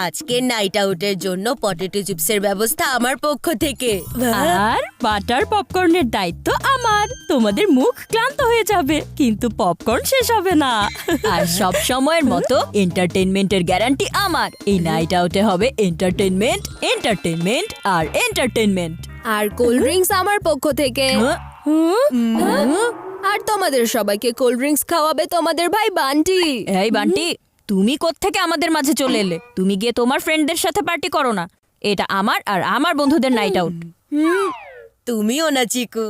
আজকে নাইট আউটের জন্য পটেটো চিপসের ব্যবস্থা আমার পক্ষ থেকে। আর বাটার পপকর্নের দায়িত্ব আমার। তোমাদের মুখ ক্লান্ত হয়ে যাবে কিন্তু পপকর্ন শেষ হবে না। আর সব সময়ের মতো এন্টারটেইনমেন্টের গ্যারান্টি আমার। এই নাইট আউটে হবে এন্টারটেইনমেন্ট, এন্টারটেইনমেন্ট আর এন্টারটেইনমেন্ট। আর কোল্ড ড্রিঙ্কস আমার পক্ষ থেকে। আর তোমাদের সবাইকে কোল্ড ড্রিঙ্কস খাওয়াবে তোমাদের ভাই বান্টি। এই বান্টি, তুমি কোত্থেকে আমাদের মাঝে চলে এলে? তুমি গিয়ে তোমার ফ্রেন্ডদের সাথে পার্টি করো না। এটা আমার আর আমার বন্ধুদের নাইট আউট। তুমিও না চিকু,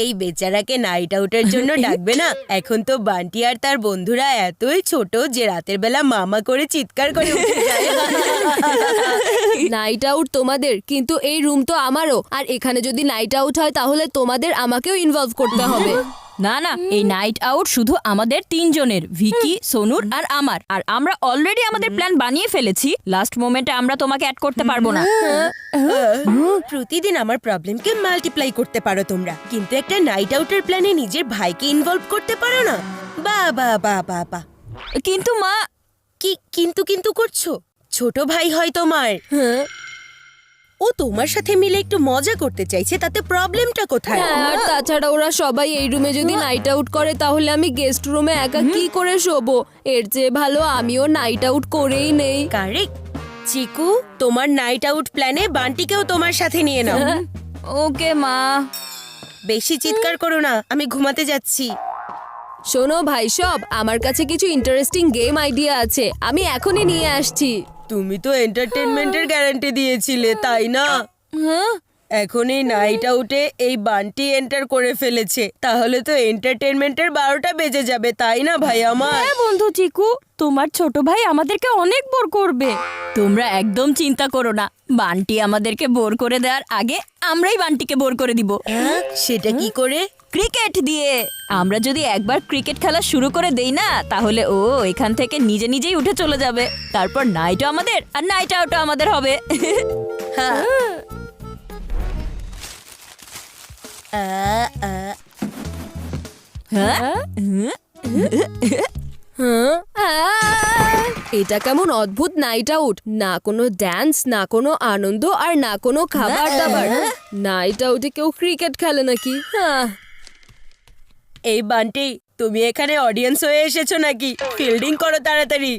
এই বেচারাকে নাইট আউটের জন্য ডাকবে না? এখন তো বান্টি আর তার বন্ধুরা এতই ছোট যে রাতের বেলা মামা করে চিৎকার করে উঠে যায়। নাইট আউট তোমাদের, কিন্তু এই রুম তো আমারও। আর এখানে যদি নাইট আউট হয় তাহলে তোমাদের আমাকেও ইনভলভ করতে হবে। না না, এই নাইট আউট শুধু আমাদের তিনজনের, ভিকি, সোনুর আর আমার। আর আমরা অলরেডি আমাদের প্ল্যান বানিয়ে ফেলেছি। লাস্ট মোমেন্টে আমরা তোমাকে অ্যাড করতে পারবো না। প্রতিদিন আমার প্রবলেমকে মাল্টিপ্লাই করতে পারো তোমরা, কিন্তু একটা নাইট আউটের প্ল্যানে নিজের ভাইকে ইনভলভ করতে পারো না। বা কিন্তু মা, কি কিন্তু করছো? ছোট ভাই হয় তোমার, ও তোমার সাথে মিলে একটু মজা করতে চাইছে, তাতে প্রবলেমটা কোথায়? আর তাছাড়া ওরা সবাই এই রুমে যদি নাইট আউট করে তাহলে আমি গেস্ট রুমে একা কি করে শোবো? এর চেয়ে ভালো আমিও নাইট আউট করেই নেই। কারেক্ট চিকু, তোমার নাইট আউট প্ল্যানে বান্টিকেও তোমার সাথে নিয়ে নাও। ওকে মা। বেশি চিৎকার করো না, আমি ঘুমাতে যাচ্ছি। শোনো ভাই সব, আমার কাছে কিছু ইন্টারেস্টিং গেম আইডিয়া আছে, আমি এখনই নিয়ে আসছি। তুমি তো এন্টারটেইনমেন্টের গ্যারান্টি দিয়েছিলে, তাই না? এখন এই নাইট আউটে এই বান্টি এন্টার করে ফেলেছে, তাহলে তো এন্টারটেইনমেন্টের 12টা বেজে যাবে, তাই না ভাই আমার? হ্যাঁ বন্ধু চিকু, তোমার ছোট ভাই আমাদেরকে অনেক বোর করবে। তোমরা একদম চিন্তা করো না, বান্টি আমাদেরকে বোর করে দেওয়ার আগে আমরাই বান্টিকে বোর করে দিব। সেটা কি করে? ক্রিকেট দিয়ে। আমরা যদি একবার ক্রিকেট খেলা শুরু করে দেই না, তাহলে ও এখান থেকে নিজে নিজেই উঠে চলে যাবে। তারপর নাইটও আমাদের আর নাইট আউটও আমাদের হবে। এটা কেমন অদ্ভুত নাইট আউট! না কোনো ড্যান্স, না কোনো আনন্দ, আর না কোনো খাবার দাবার। নাইট আউটে কেউ ক্রিকেট খেলে নাকি? এই বান্টি, তুমি এখানে অডিয়েন্স হয়ে এসেছো নাকি? ফিল্ডিং করো তাড়াতাড়ি।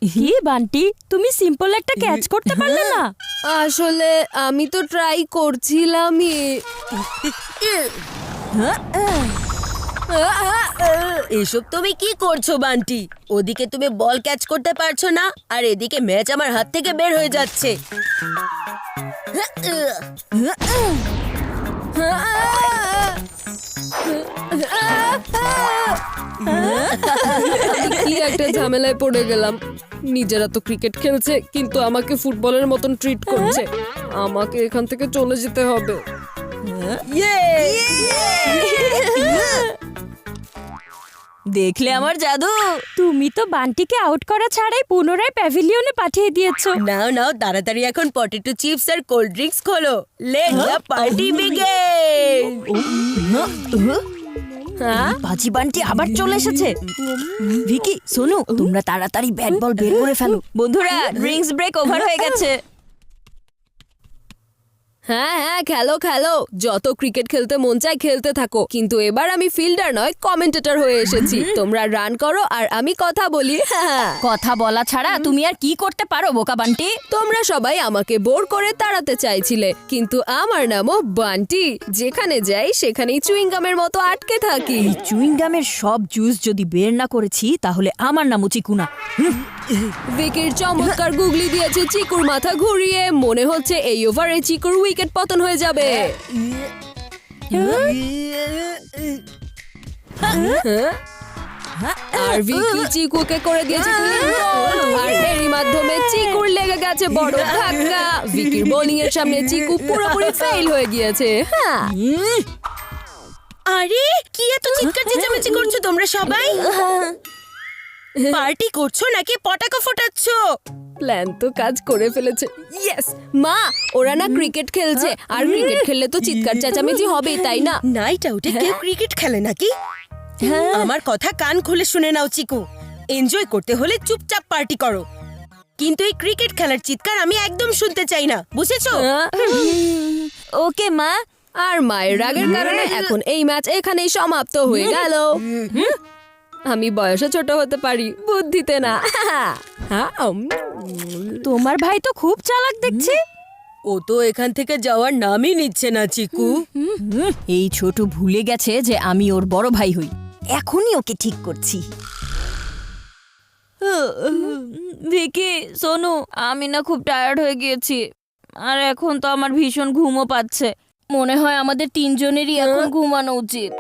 হি বান্টি, তুমি সিম্পল একটা ক্যাচ করতে পারলে না? আসলে আমি তো ট্রাই করছিলামই। এসব তুমি কি করছো বান্টি? ওদিকে তুমি বল ক্যাচ করতে পারছো না, আর এদিকে ম্যাচ আমার হাত থেকে বের হয়ে যাচ্ছে। আমি কি একটা ঝামেলায় পড়ে গেলাম। নিজেরা তো ক্রিকেট খেলছে, কিন্তু আমাকে ফুটবলের মতন ট্রিট করছে। আমাকে এখান থেকে চলে যেতে হবে। দেখলে আমার জাদু? তুমি তো বান্টিকে আউট করা ছাড়াই পুনরায় প্যাভিলিয়নে পাঠিয়ে দিয়েছো। নাও তাড়াতাড়ি এখন পটেটো চিপস আর কোল্ড ড্রিঙ্কস খোলো। Let the party begin. বাজি বান্টি আবার চলে এসেছে। ভিকি, সোনু, তোমরা তাড়াতাড়ি ব্যাট বল বের করে ফেলো। বন্ধুরা, ড্রিঙ্কস ব্রেক ওভার হয়ে গেছে। হ্যাঁ, খেলো। যত ক্রিকেট খেলতে মন চায় খেলতে থাকো, কিন্তু এবার আমি ফিল্ডার নয়, কমেন্টেটর হয়ে এসেছি। তোমরা রান করো আর আমি কথা বলি। কথা বলা ছাড়া তুমি আর কি করতে পারো বোকা বান্টি? তোমরা সবাই আমাকে বোর করে তাড়াতে চাইছিলে, কিন্তু আমার নামও বান্টি। যেখানে যাই সেখানেই চুইংগামের মতো আটকে থাকি। এই চুইংগামের সব জুস যদি বের না করেছি, তাহলে আমার নামও চিকু না। ভিকির চমৎকার গুগলি দিয়েছে চিকুর মাথা ঘুরিয়ে। মনে হচ্ছে এই ওভারে চিকুর উইকেট পতন হয়ে যাবে। আর ভিকি চিকুকে করে দিয়েছে clean ball, আর এরই মাধ্যমে চিকুর লেগে গেছে বড় ধাক্কা। ভিকির বোলিং এর সামনে চিকু পুরোপুরি ফেল হয়ে গিয়েছে। আরে কি এত চিৎকার চেঁচামেচি করছো তোমরা সবাই? পার্টি করছো নাকি পটাকা ফোটাচ্ছো? প্ল্যান তো কাজ করে ফেলেছে। ইয়েস মা, ওরা না ক্রিকেট খেলছে, আর ক্রিকেট খেললে তো চিৎকার চেঁচামেচি হবেই, তাই না? নাইট আউটে কেউ ক্রিকেট খেলে নাকি? আমার কথা কান খুলে শুনে নাও চিকু, এনজয় করতে হলে চুপচাপ পার্টি করো, কিন্তু এই ক্রিকেট খেলার চিৎকার আমি একদম শুনতে চাই না, বুঝেছো? ওকে মা। আর মায়ের রাগের কারণে এখন এই ম্যাচ এখানেই সমাপ্ত হয়ে গেল। আমি বয়সে ছোট হতে পারি, বুদ্ধিতে না। হ্যাঁ, তোমার ভাই তো খুব চালাক দেখছি। ও তো এখান থেকে যাওয়ার নামই নিচ্ছে না চিকু। এই ছোট ভুলে গেছে যে আমি ওর বড় ভাই হই। এখনই ওকে ঠিক করছি। ভিকি, সোনু, আমি না খুব টায়ার্ড হয়ে গিয়েছি, আর এখন তো আমার ভীষণ ঘুমও পাচ্ছে। মনে হয় আমাদের তিনজনেরই এখন ঘুমানো উচিত।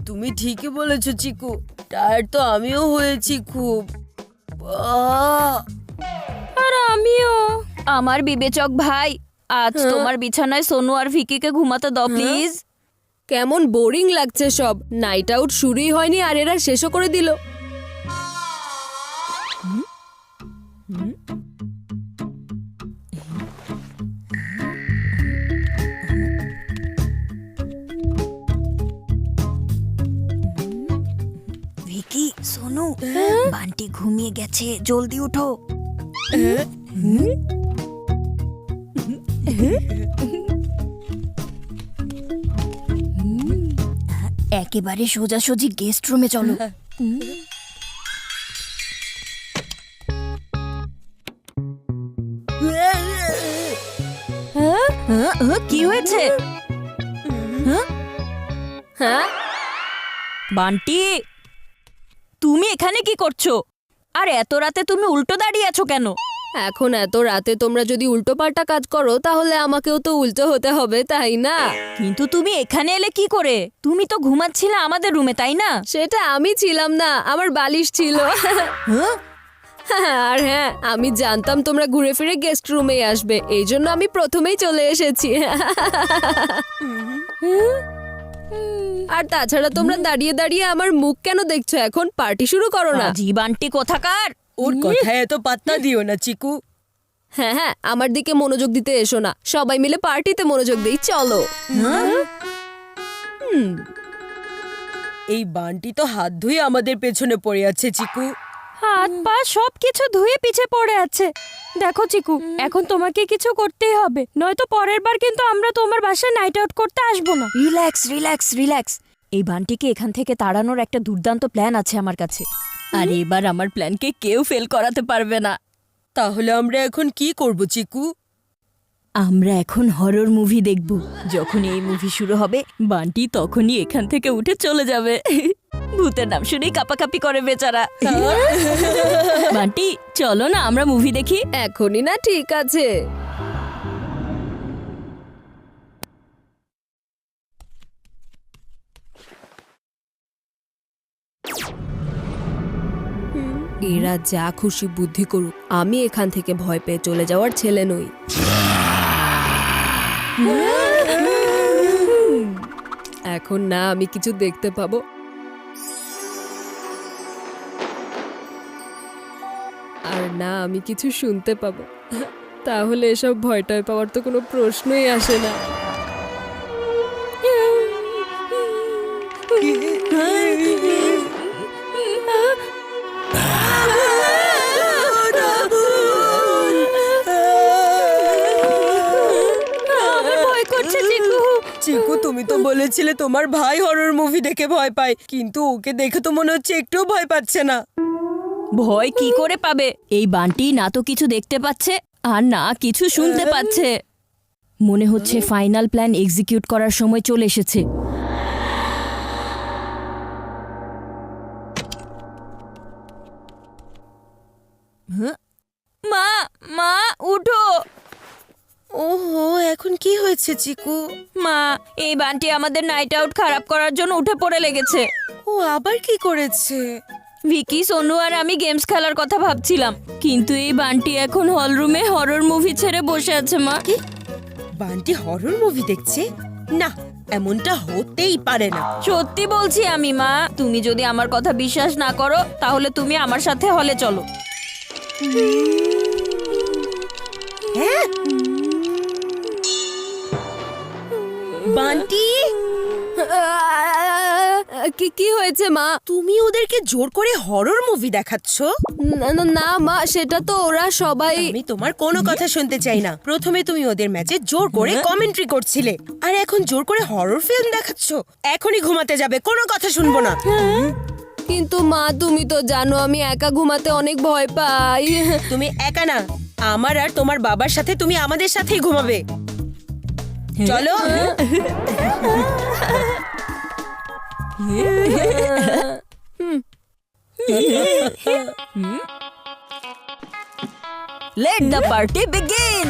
তুমি ঠিকই বলেছো চিকু, টায়ার্ড তো আমিও হয়েছি খুব। আহ! আর আমিও। আমার বিবেচক ভাই, আজ তোমার বিছানায় সোনু আর ভিকিকে ঘুমাতে দাও প্লিজ। কেমন বোরিং লাগছে সব। নাইট আউট শুরুই হয়নি আর এরা শেষও করে দিল। ভিকি, সোনু, বান্টি ঘুমিয়ে গেছে, জলদি উঠো। একেবারে সোজাসুজি গেস্ট রুমে চলো। কি হয়েছে? হ্যাঁ, বান্টি, তুমি এখানে কি করছো? আর এত রাতে তুমি উল্টো দাঁড়িয়ে আছো কেন? এখন এত রাতে তোমরা যদি উল্টো পাল্টা কাজ করো তাহলে আমাকেও তো উল্টো হতে হবে, তাই না? কিন্তু তুমি এখানে এলে কি করে? তুমি তো ঘুমাচ্ছিলে আমাদের রুমে, তাই না? সেটা আমি ছিলাম না, আমার বালিশ ছিল। আর হ্যাঁ, আমি জানতাম তোমরা ঘুরে ফিরে গেস্ট রুমেই আসবে, এই জন্য আমি প্রথমেই চলে এসেছি। আর তাছাড়া তোমরা দাঁড়িয়ে দাঁড়িয়ে আমার মুখ কেন দেখছো? এখন পার্টি শুরু করো না। জি বান্টি কোথাকার। ওর কথায় এত পাত্তা দিও না চিকু। হ্যাঁ হ্যাঁ, আমার দিকে মনোযোগ দিতে এসো না, সবাই মিলে পার্টিতে মনোযোগ দিই, চলো। এই বানটি তো হাত ধুয়ে আমাদের পেছনে পড়ে আছে চিকু। হাত পা সবকিছু ধুয়ে পিছে পড়ে আছে। দেখো চিকু, এখন তোমাকে কিছু করতেই হবে, নয়তো পরের বার কিন্তু আমরা তোমার বাসায় নাইট আউট করতে আসবো না। Relax relax relax. এই বান্টিকে এখান থেকে তাড়ানোর একটা দুর্দান্ত প্ল্যান আছে আমার কাছে, আর এবার আমার প্ল্যানকে কেউ ফেল করাতে পারবে না। তাহলে আমরা এখন কি করব চিকু? আমরা এখন হরর মুভি দেখব। যখন এই মুভি শুরু হবে, বান্টি তখনই এখান থেকে উঠে চলে যাবে। ভূতের নাম শুনেই কাঁপাকাঁপি করে বেচারা। বান্টি, চলো না আমরা মুভি দেখি। এখনই না, ঠিক আছে। এরা যা খুশি বুদ্ধি করুক, আমি এখান থেকে ভয় পেয়ে চলে যাওয়ার ছেলে নই। এখন না আমি কিছু দেখতে পাবো, আর না আমি কিছু শুনতে পাবো, তাহলে এসব ভয়টায় পাওয়ার তো কোনো প্রশ্নই আসে না। চিকু, তুমি তো বলেছিলে তোমার ভাই হরর মুভি দেখে ভয় পায়, কিন্তু ওকে দেখে তো মনে হচ্ছে একটুও ভয় পাচ্ছে না। ভয় কি করে পাবে? এই বান্টি না তো কিছু দেখতে পাচ্ছে আর না কিছু শুনতে পাচ্ছে। মনে হচ্ছে ফাইনাল প্ল্যান এক্সিকিউট করার সময় চলে এসেছে। মা, মা উঠো। ওহো, এখন কি হয়েছে চিকু? মা, এই বান্টি আমাদের নাইট আউট খারাপ করার জন্য উঠে পড়ে লেগেছে। ও আবার কি করেছে? ভিকি, সোনু আর আমি গেমস খেলার কথা ভাবছিলাম, কিন্তু এই বান্টি এখন হল রুমে হরর মুভি ছেড়ে বসে আছে। মা, বান্টি হরর মুভি দেখছে? না, এমনটা হতেই পারে না। সত্যি বলছি আমি মা, তুমি যদি আমার কথা বিশ্বাস না করো তাহলে তুমি আমার সাথে হলে চলো। হ্যাঁ? বান্টি, কি কি হয়েছে মা? তুমি ওদেরকে জোর করে হরর মুভি দেখাচ্ছ? না মা, সেটা তো ওরা সবাই। আমি তোমার কোনো কথা শুনতে চাই না। প্রথমে তুমি ওদের ম্যাচে জোর করে কমেন্ট্রি করছিলে, আর এখন জোর করে হরর ফিল্ম দেখাচ্ছ। এখনই ঘুমাতে যাবে, কোনো কথা শুনবো না। কিন্তু মা, তুমি তো জানো আমি একা ঘুমাতে অনেক ভয় পাই। তুমি একা না, আমার আর তোমার বাবার সাথে তুমি আমাদের সাথেই ঘুমাবে। চলো। Let the party begin!